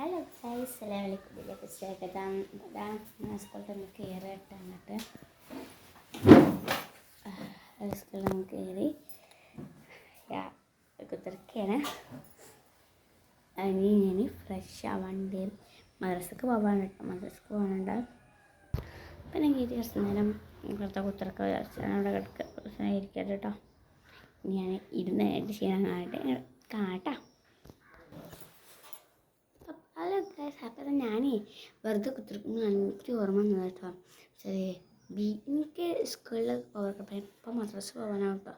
Hello guys, അസ്സലാമു അലൈക്കും. ഇതിലേക്ക് സ്വാഗതം. സ്കൂളിൽ നിന്ന് കയറിയിട്ട് എന്നിട്ട് സ്കൂളിൽ നിന്ന് കയറി കുത്തിറക്കാണ്. ഇനി ഞാൻ ഫ്രഷ് ആവാണ്ട് മദ്രസക്ക് പോകാനുണ്ട്. പിന്നെ കയറി കുറച്ച് നേരം കുറച്ച് കുത്തിറക്ക അവിടെ ഇരിക്കട്ടെ കേട്ടോ. ഞാൻ ഇരുന്നായിട്ട് ചെയ്യാനായിട്ട് കാണാട്ടോ. ഹലോ ഗൈസ്, അപ്പം ഞാനേ വെറുതെ കുത്തിരിക്കുന്നു. എനിക്ക് ഓർമ്മ വന്നത് കേട്ടോ. എനിക്ക് സ്കൂളിൽ പോകാൻ ഇപ്പം മദ്രസ പോകാനാണ് കേട്ടോ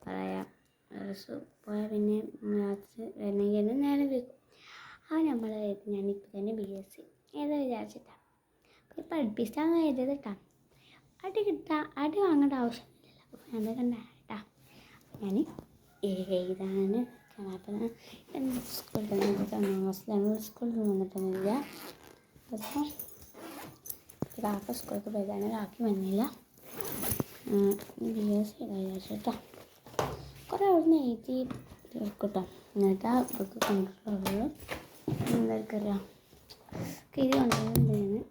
പറയാം. മദ്രസ പോയാൽ പിന്നെ രാത്രി വരണമെങ്കിൽ നേരം വയ്ക്കും. നമ്മൾ ഞാനിപ്പോൾ തന്നെ BSc ഏതാ വിചാരിച്ചിട്ടാണ് പഠിപ്പിച്ചാന്ന് എഴുതിയത് കേട്ടോ. അടി വാങ്ങേണ്ട ആവശ്യമില്ലല്ലോ. അപ്പോൾ അത് കണ്ടാ ഞാൻ എഴുതാൻ. അപ്പം സ്കൂളിൽ സ്കൂളിൽ വന്നിട്ടൊന്നുമില്ല. അപ്പം കാക്ക സ്കൂളിൽ പോയതാണ്. കാക്കി വന്നില്ല. BSc വിചാരിച്ചിട്ടോ കുറേ അവിടുന്ന് എഴുതി തീർക്കട്ടോ. എന്നിട്ട് അവർക്ക് കൊണ്ടുള്ളൂ എന്തായിരിക്കറിയാം കിരി കൊണ്ടുവരുന്നതാണ്.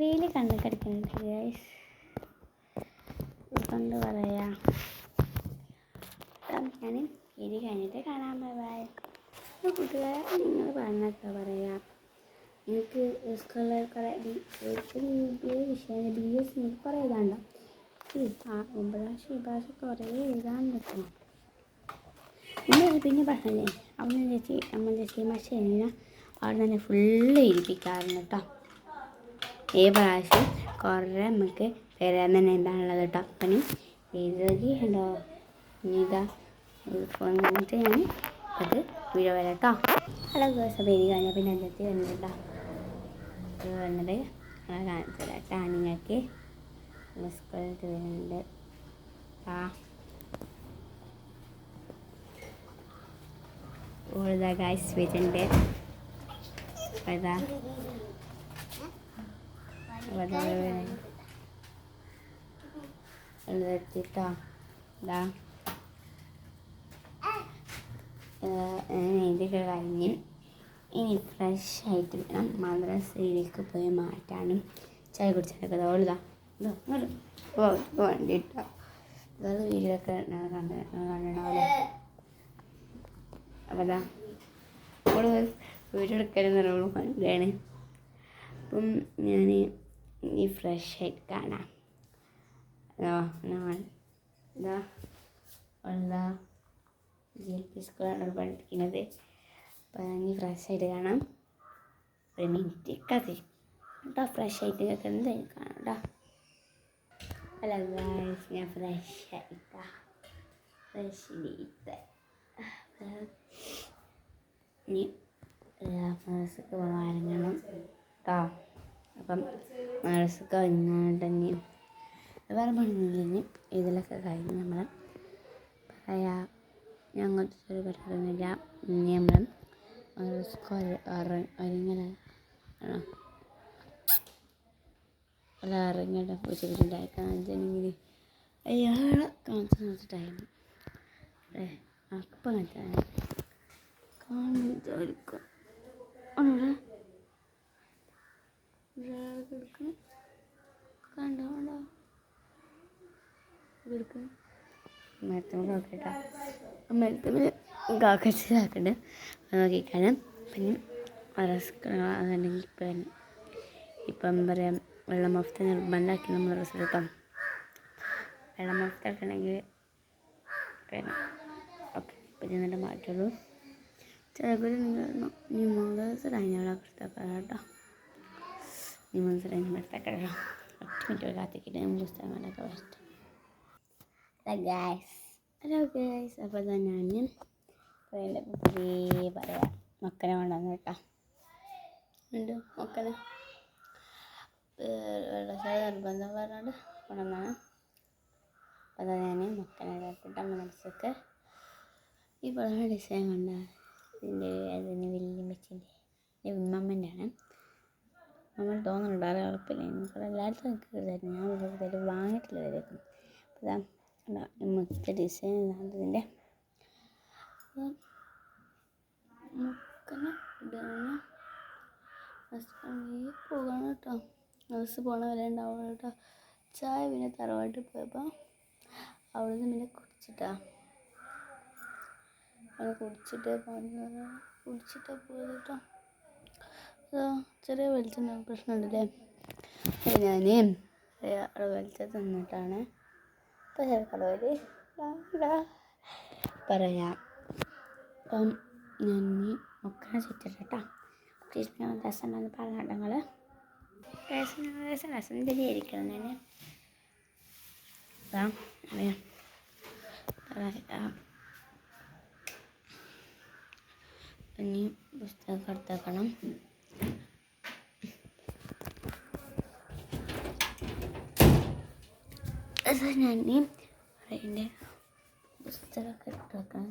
വെയിൽ കണ്ണൊക്കെ ഗൈസ് കൊണ്ട് പറയാം. ഞാൻ കിരി കഴിഞ്ഞിട്ട് കാണാൻ പോയ കൂട്ടുകാരെ നിങ്ങൾ പറഞ്ഞൊക്കെ പറയാം. എനിക്ക് സ്കൂളിൽ കുറേ വിഷയം BSc എനിക്ക് കുറേ എഴുതാണ്ടോ. 9 ഭാഷ കുറേ എഴുതാൻ പറ്റണം. പിന്നെ പറഞ്ഞല്ലേ അമ്മ ചേച്ചി മാഷ കഴിഞ്ഞാൽ അവിടെ തന്നെ ഫുള്ള് ഇരിപ്പിക്കാറുണ്ട് കേട്ടോ. ഈ പ്രാവശ്യം കുറേ നമുക്ക് തരാൻ തന്നെ എന്താണുള്ളത് കേട്ടോ. അപ്പം എഴുതി ഉണ്ടോ ഇതാ ഫോണിട്ട് ഞാൻ അത് വീഡിയോ വരാം കേട്ടോ. ഹലോ ദിവസം പേര് കഴിഞ്ഞാൽ പിന്നെ എന്തൊക്കെ വന്നിട്ടോ വന്നിട്ട് കാണിച്ചു തരാം കേട്ടോ. നിങ്ങൾക്ക് സ്കൂളിൽ വരുന്നുണ്ട് ഓൾദാ ഗൈസ് വരുന്നുണ്ട്. എത്തിട്ടോ ഇതാ ഇതൊക്കെ കഴിഞ്ഞ് ഇനി ഫ്രഷ് ആയിട്ട് വേണം മദ്രസയിലേക്ക് പോയി മാറ്റാനും ചായ കുടിച്ചാലൊക്കെ ഓൾതാ വേണ്ടിട്ടോ. ഇതൊരു വീഡിയോക്കെ കണ്ടിട്ടുണ്ടാവില്ലേ. അപ്പോൾ അതാ ഓള് വീഡിയോ എടുക്കലെന്ന് പറയുമ്പോൾ ഭയങ്കരമാണ്. അപ്പം ഞാൻ ഈ ഫ്രഷ് ആയിട്ട് കാണാം. ഇതാ ഉള്ള GLP സ്കൂളാണ് പഠിപ്പിക്കുന്നത്. അപ്പം ഇനി ഫ്രഷ് ആയിട്ട് കാണാം. ഒരു മിനിറ്റ് കത്തി കേട്ടോ. ഫ്രഷ് ആയിട്ട് എന്തായാലും കാണാം കേട്ടോ. ഹലോ ഗൈസ്, ഞാൻ ഫ്രഷ് ആയിട്ടാ ഇനി മദ്രസക്ക് പോകാനിറങ്ങണം കേട്ടോ. അപ്പം മദ്രസക്ക് വന്നിട്ടുണ്ടെങ്കിൽ വേറെ പണിയില്ലെങ്കിൽ ഇതിലൊക്കെ കഴിഞ്ഞ് നമ്മൾ പറയാം. ഞങ്ങൾക്ക് ഒരു പരിപാടിയൊന്നുമില്ല. ഇനി നമ്മൾ മദ്രസക്ക് ഒരുങ്ങലാണ് അല്ല ഇറങ്ങിയിട്ട് പൂച്ചക്കുണ്ടായിരിക്കാൻ വെച്ചിട്ടുണ്ടെങ്കിൽ അയാളെ കാണിച്ചു ടൈം അപ്പം കാണിച്ചായിരിക്കും കണ്ടോ മരത്തുമ്പോൾ നോക്കട്ടോ. മരത്തുമ്പോൾ കാക്കണ്ട് നോക്കിക്കാനും. പിന്നെ അതുണ്ടെങ്കിൽ ഇപ്പം എന്താ പറയുക വെള്ളം മഫ്ത നിർബന്ധമാക്കി നമ്മൾ റിസൾട്ടോ. വെള്ളം മഫ്ത ആക്കണമെങ്കിൽ പിന്നെ ഓക്കെ ഇപ്പം ചെന്നിട്ട് മാറ്റുള്ളൂ. ചിലപ്പോൾ നീ മനസ്സിലായി കേട്ടോ. നീ മനസ്സിലായി എടുത്തേക്കട്ടോ. 10 മിനിറ്റ് കാത്തിക്കിട്ട് ഞാൻ പുസ്തകങ്ങളൊക്കെ വരട്ടെ. ഹലോ ഗൈസ്, അപ്പോൾ തന്നെ ഞാൻ പറയാം മക്കനെ കൊണ്ടുവന്നു കേട്ടോ. ഉണ്ട് മക്കനെ വെള്ളച്ചായ നിർബന്ധം പറഞ്ഞാണ്ട് കൊണ്ടുവന്നാണ്. അപ്പോൾ അതാ ഞാൻ മക്കനെ ഇട്ടിട്ട് മനസ്സൊക്കെ ഈ പടം ഡിസൈൻ കണ്ട അതിന് വലിയ മെച്ചിൻ്റെ ഉമ്മമ്മൻ്റെ ആണ്. നമ്മൾ തോന്നുന്നുണ്ട് ആരെ ഉറപ്പില്ല. എനിക്കത് എല്ലായിടത്തും എനിക്ക് ഇതായിരുന്നു. ഞാൻ കൂടുതൽ വാങ്ങിയിട്ടില്ല വരേക്കും. അപ്പോൾ ഇതാ മൊത്ത ഡിസൈൻ അതിൻ്റെ പോകണം കേട്ടോ. ബസ് പോകണ വില ഉണ്ടാവുള്ളൂ കേട്ടോ. ചായ പിന്നെ തറവാട്ടിൽ പോയപ്പോൾ അവിടെ നിന്ന് പിന്നെ കുടിച്ചിട്ടാ കുടിച്ചിട്ടേ പോയത് കേട്ടോ. ചെറിയ വെളിച്ചം പ്രശ്നമുണ്ടല്ലേ. ഞാൻ അവിടെ വെളിച്ചം തന്നിട്ടാണ് ഇപ്പോൾ ചേർക്കടവര് പറയാം. അപ്പം ഞാൻ ഒക്കെ ചുറ്റിട്ടാ രസമുണ്ടെന്ന് പറഞ്ഞിട്ടങ്ങൾ രസം തന്നെയായിരിക്കണം. ഞാൻ ഇനി പുസ്തകം എടുത്തേക്കണം. ഞാൻ അതിൻ്റെ പുസ്തകമൊക്കെ എടുത്തേക്കണം.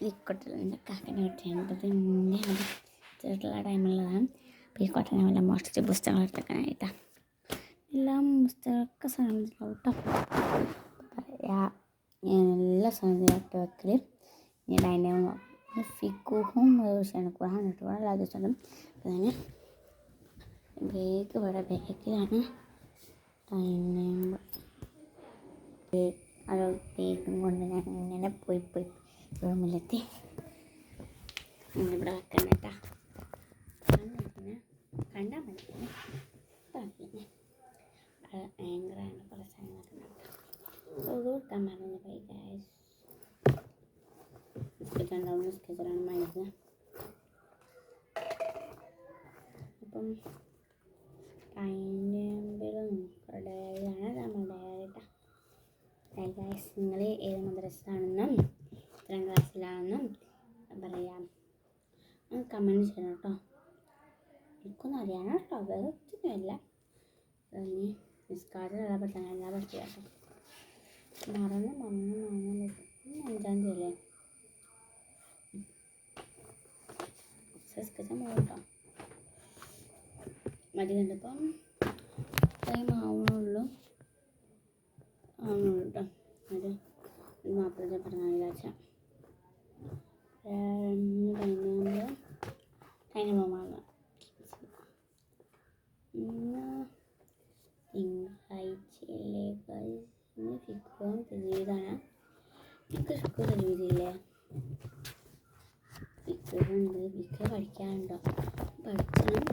ഈ കാക്കനെ കിട്ടേണ്ടത് എൻ്റെ ചെറുതുള്ള ടൈമുള്ളതാണ്. അപ്പോൾ ഈ കൊട്ടനെ വല്ല മോഷ്ടിച്ച് പുസ്തകങ്ങൾ എടുത്തേക്കാനായിട്ടാണ്. എല്ലാം പുസ്തകമൊക്കെ സാധനത്തിലാവും കേട്ടോ. പറയാ എല്ലാ സാധനത്തിലായിട്ട് വെക്കൽ ഞാൻ അതിൻ്റെ ഫിക്കുഹും ക്ഷണക്കുറാൻ ഇട്ട് എല്ലാ ദിവസവും. അപ്പോൾ ഞാൻ ബാഗിലാണ് അത് ബാഗും കൊണ്ട് ഞാൻ ഇങ്ങനെ പോയി റൂമിലെത്തി. ഇവിടെ വെക്കണം കേട്ടോ. കണ്ടാൽ മതി പിന്നെ ഭയങ്കരമാണ് പല സാധനങ്ങളൊക്കെ കൊടുക്കാൻ മറന്നു പോയി. ബിസ്ക്കറ്റുണ്ടാവും. ബിസ്ക്കറ്റാണ് മൈദ. അപ്പം ടൈംടേബിളും ഡയറിയാണ് നമ്മുടെ ഡയറി കേട്ടോ. നിങ്ങൾ ഏത് മദ്രസയിലാണെന്നും എത്രാം ക്ലാസ്സിലാണെന്നും പറയാം കമൻറ്റ് ചെയ്യണം കേട്ടോ. എനിക്കൊന്നും അറിയാനാ കേട്ടോ. വേറെ ഒത്തിരിയല്ല. നിസ്കാരത്തിലുള്ള പെട്ടെന്ന് എല്ലാ പറ്റിയ കേട്ടോ. മറന്ന് 5-ാം തീയതി അല്ലേ സസ്കച്ചാൻ പോകും കേട്ടോ. മതി കണ്ടിപ്പം ടൈം ആവുന്നുള്ളൂ കേട്ടോ. അത് മാപ്പിളത്തെ പറഞ്ഞാൽ വിചാരിച്ച അതിന് പോകുമ്പോൾ തിങ്കളാഴ്ചയിലേക്ക് ഫിക്കും തജീവിതാണ്. എനിക്ക് ഫിക്കു തജീവിതില്ലേ? ഫിക്കുണ്ട്. ഫിക്ക് പഠിക്കാനുണ്ടോ? പഠിക്കണം.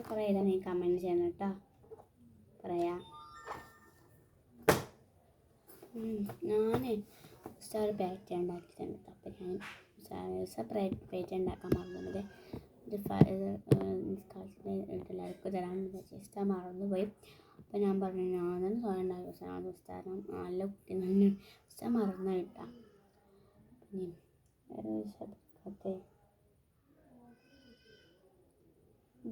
കുറേ ഇതാണ് ഈ കമൻറ്റ് ചെയ്യണം കേട്ടോ. പറയാം. ഞാൻ ഒരു പാറ്റ ഉണ്ടാക്കിയിട്ടുണ്ട്. അപ്പം ഞാൻ സെപ്പറേറ്റ് ഉണ്ടാക്കാൻ മറന്നത് എല്ലാവർക്കും തരാൻ ഇഷ്ടം മറന്നുപോയി. അപ്പം ഞാൻ പറഞ്ഞു ഞാനൊന്നും സ്വയം ഉണ്ടാക്കി പുസ്തകം നല്ല കുട്ടി തന്നെ ഇഷ്ടം മറന്നു കിട്ടാം. പിന്നെ വേറെ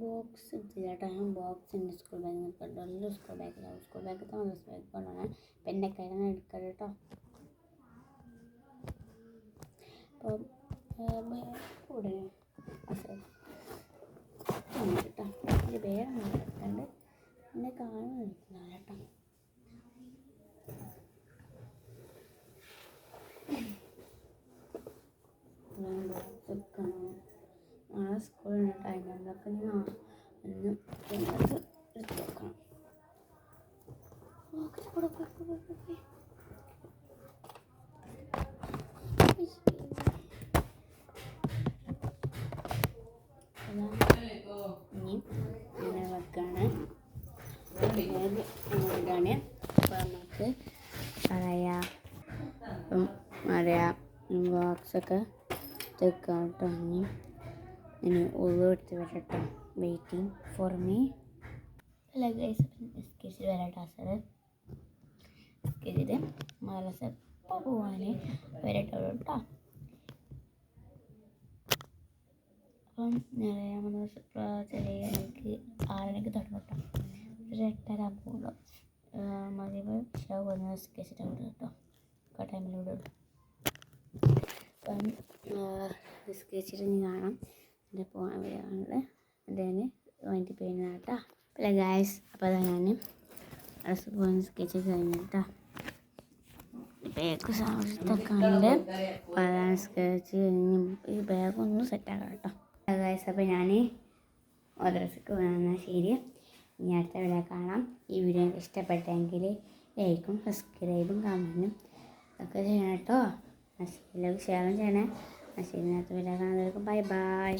ബോക്സ് എടുത്തില്ല കേട്ടോ. ഞാൻ ബോക്സ് ഉണ്ട് സ്കൂൾ ബാഗ് നിൽക്കുന്നുണ്ട്. നല്ല സ്കൂൾ ബാഗിലാവും. സ്കൂൾ ബാഗത്തെ മദ്രസ ബാഗ് കൊണ്ടാണ് എൻ്റെ കയ്യിലാണ് എടുക്കുന്നത് കേട്ടോ. അപ്പം കൂടെ കേട്ടോ. എൻ്റെ വേറെ എടുക്കുന്നുണ്ട്. എന്നെ കാണാൻ എടുക്കുന്നില്ല കേട്ടോ. നാളെ സ്കൂളിന് ടൈമുള്ളപ്പോൾ ഞാൻ ഒന്ന് എടുത്ത് വെക്കണം. ഇനി അങ്ങനെ വെക്കാണ് ഇതാണ്. അപ്പോൾ നമുക്ക് പറയാം ബോക്സൊക്കെ തെക്കാം കേട്ടോ. ഇനി എടുത്ത് വരട്ടോ. Waiting for me. അല്ല ഗൈസ് എസ്കേസിൽ വരട്ടോ. സാറ് എസ്കേസിൽ മദ്രസ എപ്പോൾ പോകാൻ വരട്ടോ കേട്ടോ. അപ്പം ചെറിയ എനിക്ക് 6 തുടങ്ങും കേട്ടോ. ഒരു 8:30 പോകുള്ളൂ. മതിവ് ഷോ വന്ന് എസ്കേസിൽ അവിടെ കേട്ടോ. ടൈമിലൂടെ അപ്പം സ്കെച്ചിട്ട് ഇനി കാണാം. എൻ്റെ പോകാൻ വീഡിയോകളിൽ അതിന് വേണ്ടി പെയിന് കേട്ടോ. അല്ല ഗായ്സ്, അപ്പോൾ അതാ ഞാൻ ഡ്രസ്സ് പോയി സ്കെച്ച് കഴിഞ്ഞു കേട്ടോ. ബാഗ് സാധനത്തൊക്കെ ഉണ്ട്. അപ്പോൾ അതാണ് സ്കെച്ച് കഴിഞ്ഞ് ഈ ബാഗൊന്നും സെറ്റാക്കാം കേട്ടോ. ഗായ്സ്, അപ്പോൾ ഞാൻ ഡ്രസ്സൊക്കെ വേണമെന്നാൽ ശരി. ഇനി അടുത്ത വീഡിയോ കാണാം. ഈ വീഡിയോ ഇഷ്ടപ്പെട്ടെങ്കിൽ ലൈക്കും സബ്സ്ക്രൈബും കമൻറ്റും ഒക്കെ ചെയ്യണം കേട്ടോ. നശീലൊക്കെ ഷെയറും ചെയ്യണേ. നശീലിനകത്ത് വീഡിയോ കാണുന്നവർക്ക് ബൈ ബൈ.